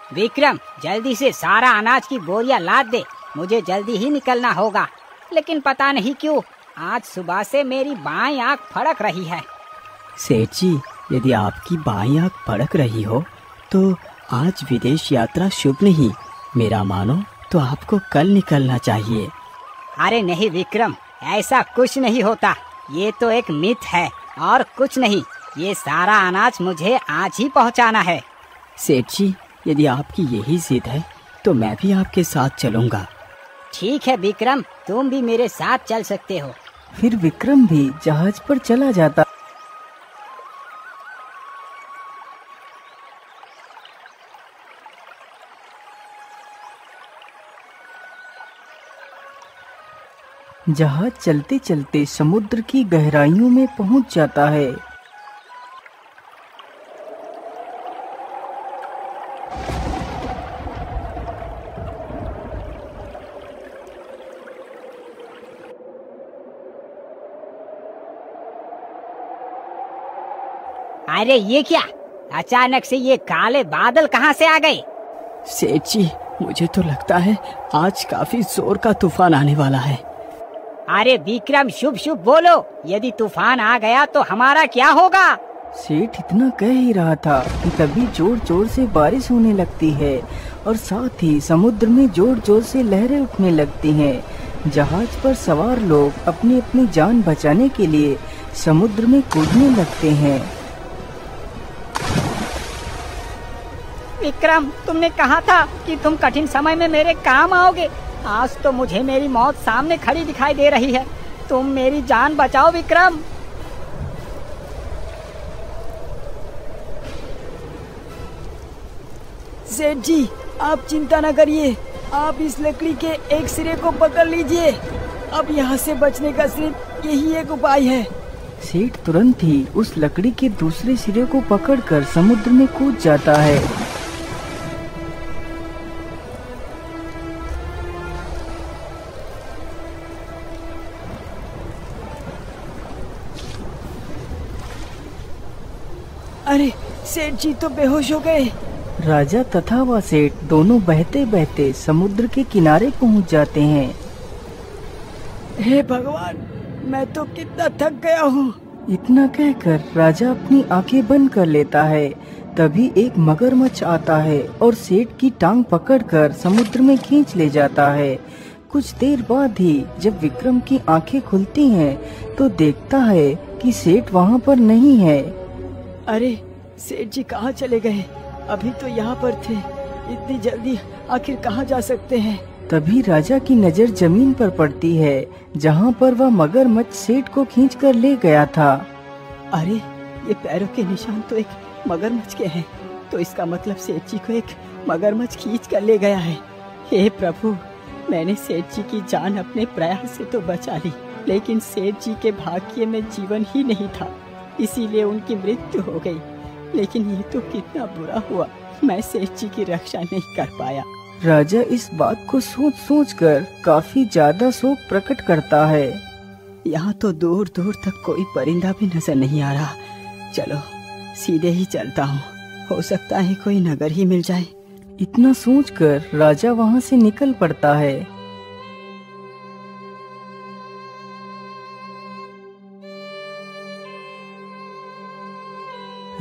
विक्रम, जल्दी से सारा अनाज की बोरियां लाद दे, मुझे जल्दी ही निकलना होगा। लेकिन पता नहीं क्यों आज सुबह से मेरी बाईं आंख फड़क रही है। सेठ जी, यदि आपकी बाईं आंख फड़क रही हो तो आज विदेश यात्रा शुभ नहीं। मेरा मानो तो आपको कल निकलना चाहिए। अरे नहीं विक्रम, ऐसा कुछ नहीं होता। ये तो एक मिथ है और कुछ नहीं। ये सारा अनाज मुझे आज ही पहुंचाना है। सेठ जी, यदि आपकी यही जिद है तो मैं भी आपके साथ चलूंगा। ठीक है विक्रम, तुम भी मेरे साथ चल सकते हो। फिर विक्रम भी जहाज पर चला जाता। जहाज चलते चलते समुद्र की गहराइयों में पहुंच जाता है। अरे ये क्या, अचानक से ये काले बादल कहाँ से आ गए? सेठ जी, मुझे तो लगता है आज काफी जोर का तूफान आने वाला है। अरे विक्रम, शुभ शुभ बोलो। यदि तूफान आ गया तो हमारा क्या होगा? सेठ इतना कह ही रहा था कि तभी जोर जोर से बारिश होने लगती है और साथ ही समुद्र में जोर जोर से लहरें उठने लगती हैं। जहाज पर सवार लोग अपनी अपनी जान बचाने के लिए समुद्र में कूदने लगते हैं। विक्रम, तुमने कहा था कि तुम कठिन समय में मेरे काम आओगे। आज तो मुझे मेरी मौत सामने खड़ी दिखाई दे रही है। तुम मेरी जान बचाओ विक्रम। सेठ जी, आप चिंता न करिए। आप इस लकड़ी के एक सिरे को पकड़ लीजिए। अब यहाँ से बचने का सिर्फ यही एक उपाय है। सेठ तुरंत ही उस लकड़ी के दूसरे सिरे को पकड़कर समुद्र में कूद जाता है। अरे, सेठ जी तो बेहोश हो गए। राजा तथा वह सेठ दोनों बहते बहते समुद्र के किनारे पहुंच जाते हैं। हे भगवान, मैं तो कितना थक गया हूँ। इतना कहकर राजा अपनी आंखें बंद कर लेता है। तभी एक मगरमच्छ आता है और सेठ की टांग पकड़कर समुद्र में खींच ले जाता है। कुछ देर बाद ही जब विक्रम की आंखें खुलती हैं तो देखता है कि सेठ वहाँ पर नहीं है। अरे, सेठ जी कहाँ चले गए? अभी तो यहाँ पर थे। इतनी जल्दी आखिर कहाँ जा सकते हैं? तभी राजा की नजर जमीन पर पड़ती है जहाँ पर वह मगरमच्छ सेठ को खींचकर ले गया था। अरे, ये पैरों के निशान तो एक मगरमच्छ के हैं। तो इसका मतलब सेठ जी को एक मगरमच्छ खींच कर ले गया है। हे प्रभु, मैंने सेठ जी की जान अपने प्रयास से तो बचा ली, लेकिन सेठ जी के भाग्य में जीवन ही नहीं था, इसीलिए उनकी मृत्यु हो गई। लेकिन ये तो कितना बुरा हुआ, मैं सेठ जी की रक्षा नहीं कर पाया। राजा इस बात को सोच सोच कर काफी ज्यादा शोक प्रकट करता है। यहाँ तो दूर दूर तक कोई परिंदा भी नजर नहीं आ रहा। चलो सीधे ही चलता हूँ, हो सकता है कोई नगर ही मिल जाए। इतना सोचकर राजा वहाँ से निकल पड़ता है।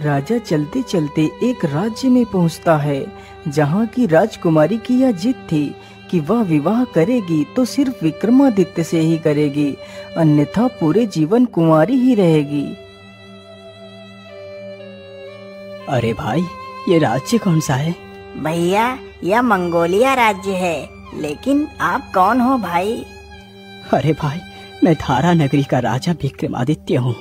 राजा चलते चलते एक राज्य में पहुंचता है जहां की राजकुमारी की यह जिद थी कि वह विवाह करेगी तो सिर्फ विक्रमादित्य से ही करेगी, अन्यथा पूरे जीवन कुंवारी ही रहेगी। अरे भाई, ये राज्य कौन सा है? भैया, यह मंगोलिया राज्य है। लेकिन आप कौन हो भाई? अरे भाई, मैं धारा नगरी का राजा विक्रमादित्य हूँ।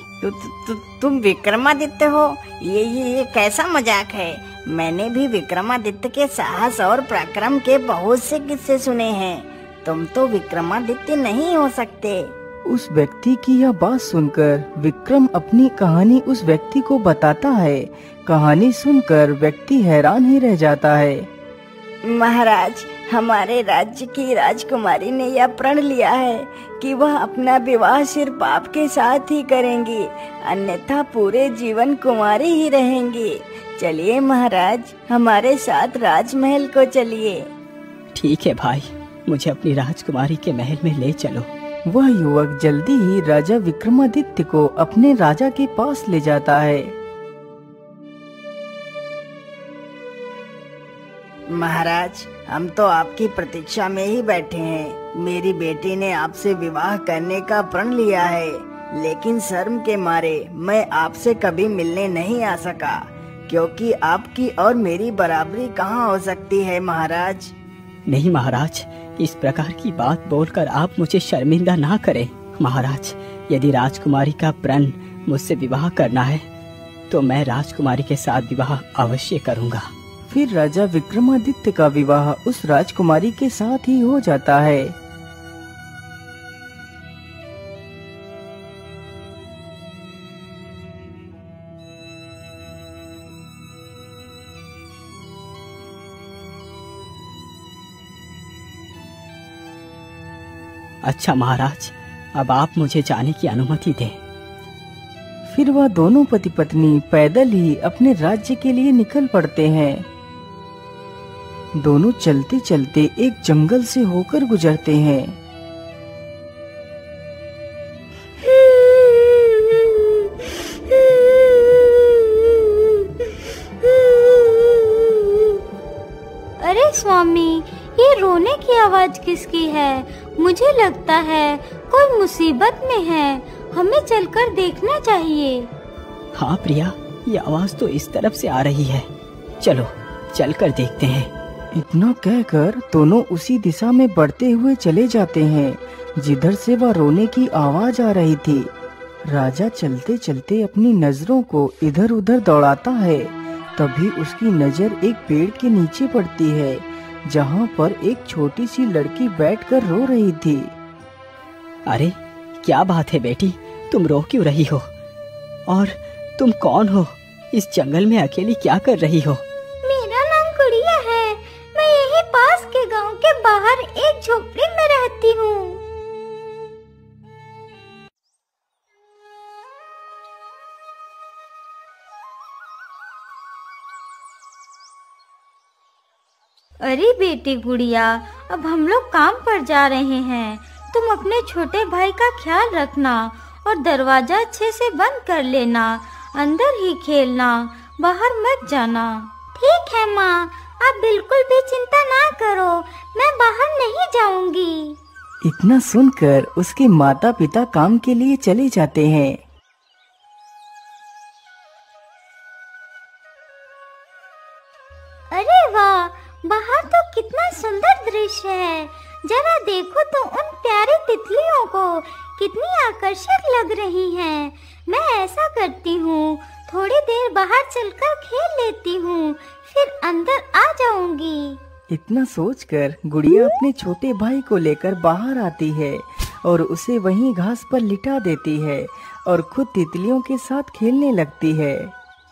तुम विक्रमादित्य हो? ये कैसा मजाक है? मैंने भी विक्रमादित्य के साहस और पराक्रम के बहुत से किस्से सुने हैं। तुम तो विक्रमादित्य नहीं हो सकते। उस व्यक्ति की यह बात सुनकर विक्रम अपनी कहानी उस व्यक्ति को बताता है। कहानी सुनकर व्यक्ति हैरान ही रह जाता है। महाराज, हमारे राज्य की राजकुमारी ने यह प्रण लिया है कि वह अपना विवाह सिर्फ आपके साथ ही करेंगी, अन्यथा पूरे जीवन कुंवारी ही रहेंगी। चलिए महाराज, हमारे साथ राजमहल को चलिए। ठीक है भाई, मुझे अपनी राजकुमारी के महल में ले चलो। वह युवक जल्दी ही राजा विक्रमादित्य को अपने राजा के पास ले जाता है। महाराज, हम तो आपकी प्रतीक्षा में ही बैठे हैं। मेरी बेटी ने आपसे विवाह करने का प्रण लिया है, लेकिन शर्म के मारे मैं आपसे कभी मिलने नहीं आ सका, क्योंकि आपकी और मेरी बराबरी कहाँ हो सकती है महाराज। नहीं महाराज, इस प्रकार की बात बोलकर आप मुझे शर्मिंदा ना करें। महाराज, यदि राजकुमारी का प्रण मुझसे विवाह करना है तो मैं राजकुमारी के साथ विवाह अवश्य करूंगा। फिर राजा विक्रमादित्य का विवाह उस राजकुमारी के साथ ही हो जाता है। अच्छा महाराज, अब आप मुझे जाने की अनुमति दें। फिर वह दोनों पति पत्नी पैदल ही अपने राज्य के लिए निकल पड़ते हैं। दोनों चलते चलते एक जंगल से होकर गुजरते हैं। अरे स्वामी, ये रोने की आवाज किसकी है? मुझे लगता है कोई मुसीबत में है, हमें चलकर देखना चाहिए। हाँ प्रिया, ये आवाज तो इस तरफ से आ रही है, चलो चलकर देखते हैं। इतना कहकर दोनों उसी दिशा में बढ़ते हुए चले जाते हैं जिधर से वह रोने की आवाज आ रही थी। राजा चलते चलते अपनी नजरों को इधर उधर दौड़ाता है। तभी उसकी नजर एक पेड़ के नीचे पड़ती है, जहाँ पर एक छोटी सी लड़की बैठकर रो रही थी। अरे क्या बात है बेटी, तुम रो क्यों रही हो? और तुम कौन हो? इस जंगल में अकेली क्या कर रही हो? मेरा नाम गुड़िया है, मैं यही पास के गांव के बाहर एक झोपड़ी में रहती हूँ। अरे बेटी गुड़िया, अब हम लोग काम पर जा रहे हैं, तुम अपने छोटे भाई का ख्याल रखना और दरवाजा अच्छे से बंद कर लेना, अंदर ही खेलना, बाहर मत जाना। ठीक है माँ, आप बिल्कुल भी चिंता ना करो, मैं बाहर नहीं जाऊंगी। इतना सुनकर उसके माता पिता काम के लिए चले जाते हैं। अरे वाह, बाहर तो कितना सुंदर दृश्य है। जरा देखो तो उन प्यारी तितलियों को, कितनी आकर्षक लग रही हैं। मैं ऐसा करती हूँ, थोड़ी देर बाहर चलकर खेल लेती हूँ, फिर अंदर आ जाऊंगी। इतना सोचकर गुड़िया अपने छोटे भाई को लेकर बाहर आती है और उसे वहीं घास पर लिटा देती है और खुद तितलियों के साथ खेलने लगती है।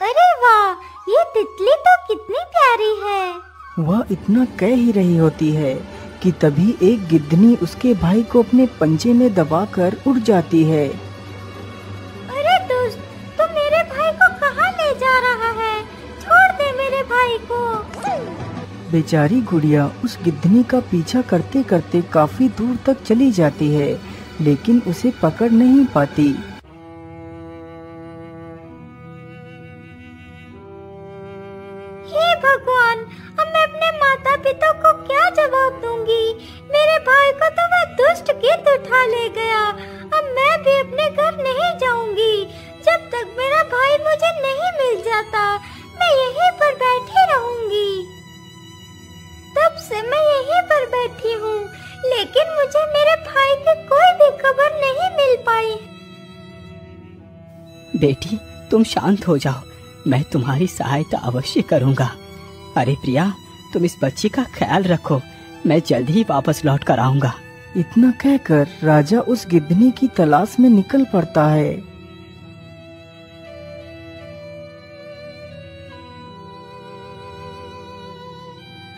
अरे वाह, ये तितली तो कितनी प्यारी है। वह इतना कह ही रही होती है कि तभी एक गिद्धनी उसके भाई को अपने पंजे में दबाकर उड़ जाती है। अरे दोस्त, तू मेरे भाई को कहाँ ले जा रहा है? छोड़ दे मेरे भाई को। बेचारी गुड़िया उस गिद्धनी का पीछा करते करते काफी दूर तक चली जाती है, लेकिन उसे पकड़ नहीं पाती। हे भगवान, अब मैं अपने माता पिता को क्या जवाब दूंगी? मेरे भाई को तो वह दुष्ट गिद्ध उठा ले गया। अब मैं भी अपने घर नहीं जाऊंगी। जब तक मेरा भाई मुझे नहीं मिल जाता, मैं यहीं पर बैठी रहूंगी। तब से मैं यहीं पर बैठी हूँ, लेकिन मुझे मेरे भाई की कोई भी खबर नहीं मिल पाई। बेटी, तुम शांत हो जाओ, मैं तुम्हारी सहायता अवश्य करूंगा। अरे प्रिया, तुम इस बच्ची का ख्याल रखो, मैं जल्द ही वापस लौट कर आऊंगा। इतना कहकर राजा उस गिद्धनी की तलाश में निकल पड़ता है।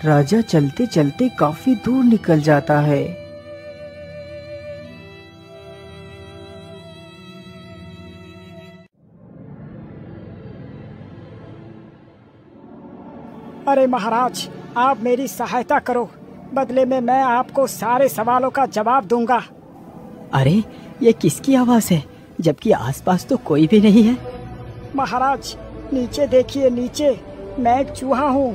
राजा चलते चलते काफी दूर निकल जाता है। अरे महाराज, आप मेरी सहायता करो, बदले में मैं आपको सारे सवालों का जवाब दूंगा। अरे ये किसकी आवाज है, जबकि आसपास तो कोई भी नहीं है? महाराज नीचे देखिए, नीचे, मैं एक चूहा हूँ।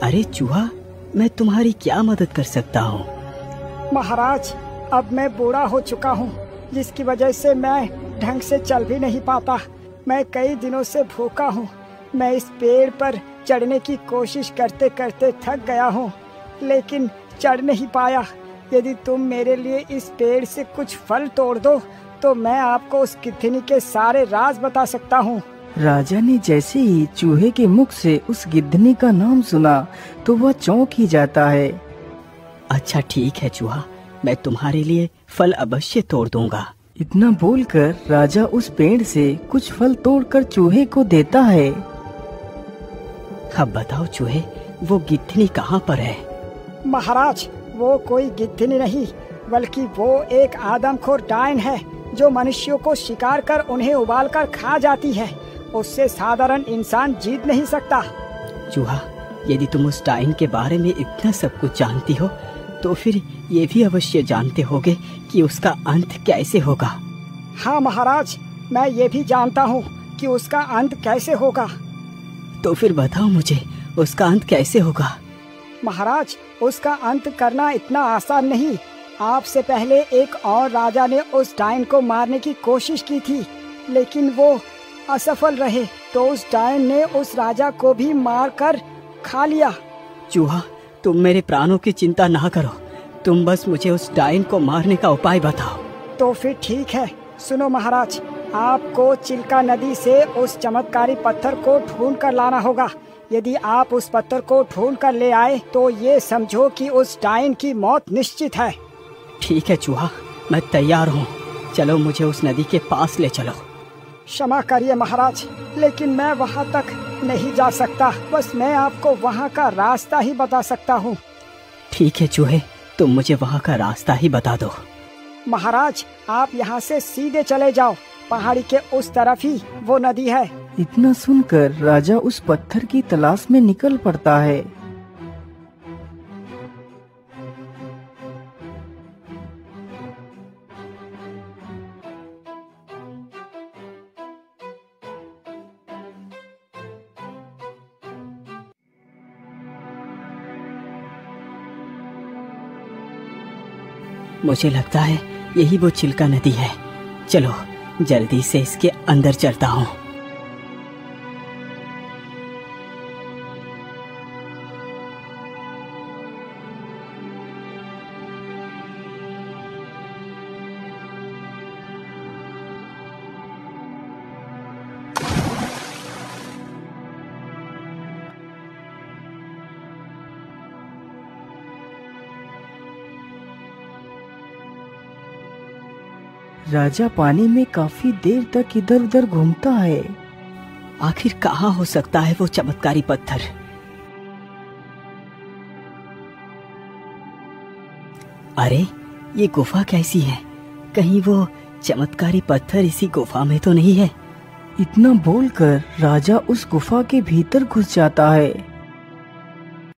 अरे चूहा, मैं तुम्हारी क्या मदद कर सकता हूँ? महाराज अब मैं बूढ़ा हो चुका हूँ, जिसकी वजह से मैं ढंग से चल भी नहीं पाता। मैं कई दिनों से भूखा हूँ। मैं इस पेड़ पर चढ़ने की कोशिश करते करते थक गया हूँ, लेकिन चढ़ नहीं पाया। यदि तुम मेरे लिए इस पेड़ से कुछ फल तोड़ दो तो मैं आपको उस गिद्धनी के सारे राज बता सकता हूँ। राजा ने जैसे ही चूहे के मुख से उस गिद्धनी का नाम सुना तो वह चौंक ही जाता है। अच्छा ठीक है चूहा, मैं तुम्हारे लिए फल अवश्य तोड़ दूंगा। इतना बोलकर राजा उस पेड़ से कुछ फल तोड़कर चूहे को देता है। अब बताओ चूहे, वो गिद्धनी कहाँ पर है? महाराज वो कोई गिद्धनी नहीं, बल्कि वो एक आदमखोर डायन है जो मनुष्यों को शिकार कर उन्हें उबालकर खा जाती है। उससे साधारण इंसान जीत नहीं सकता। चूहा, यदि तुम उस डायन के बारे में इतना सब कुछ जानती हो तो फिर ये भी अवश्य जानते होगे कि उसका अंत कैसे होगा। हाँ महाराज, मैं ये भी जानता हूँ कि उसका अंत कैसे होगा। तो फिर बताओ मुझे, उसका अंत कैसे होगा? महाराज उसका अंत करना इतना आसान नहीं। आपसे पहले एक और राजा ने उस डायन को मारने की कोशिश की थी, लेकिन वो असफल रहे, तो उस डायन ने उस राजा को भी मार कर खा लिया। चूहा, तुम मेरे प्राणों की चिंता ना करो, तुम बस मुझे उस डायन को मारने का उपाय बताओ। तो फिर ठीक है, सुनो महाराज, आपको चिल्का नदी से उस चमत्कारी पत्थर को ढूंढ कर लाना होगा। यदि आप उस पत्थर को ढूंढ कर ले आए तो ये समझो कि उस डायन की मौत निश्चित है। ठीक है चूहा, मैं तैयार हूँ, चलो मुझे उस नदी के पास ले चलो। क्षमा करिए महाराज, लेकिन मैं वहाँ तक नहीं जा सकता। बस मैं आपको वहाँ का रास्ता ही बता सकता हूँ। ठीक है चूहे, तुम मुझे वहाँ का रास्ता ही बता दो। महाराज आप यहाँ से सीधे चले जाओ, पहाड़ी के उस तरफ ही वो नदी है। इतना सुनकर राजा उस पत्थर की तलाश में निकल पड़ता है। मुझे लगता है यही वो चिल्का नदी है। चलो जल्दी से इसके अंदर चलता हूँ। राजा पानी में काफी देर तक इधर उधर घूमता है। आखिर कहाँ हो सकता है वो चमत्कारी पत्थर? अरे ये गुफा कैसी है? कहीं वो चमत्कारी पत्थर इसी गुफा में तो नहीं है? इतना बोलकर राजा उस गुफा के भीतर घुस जाता है।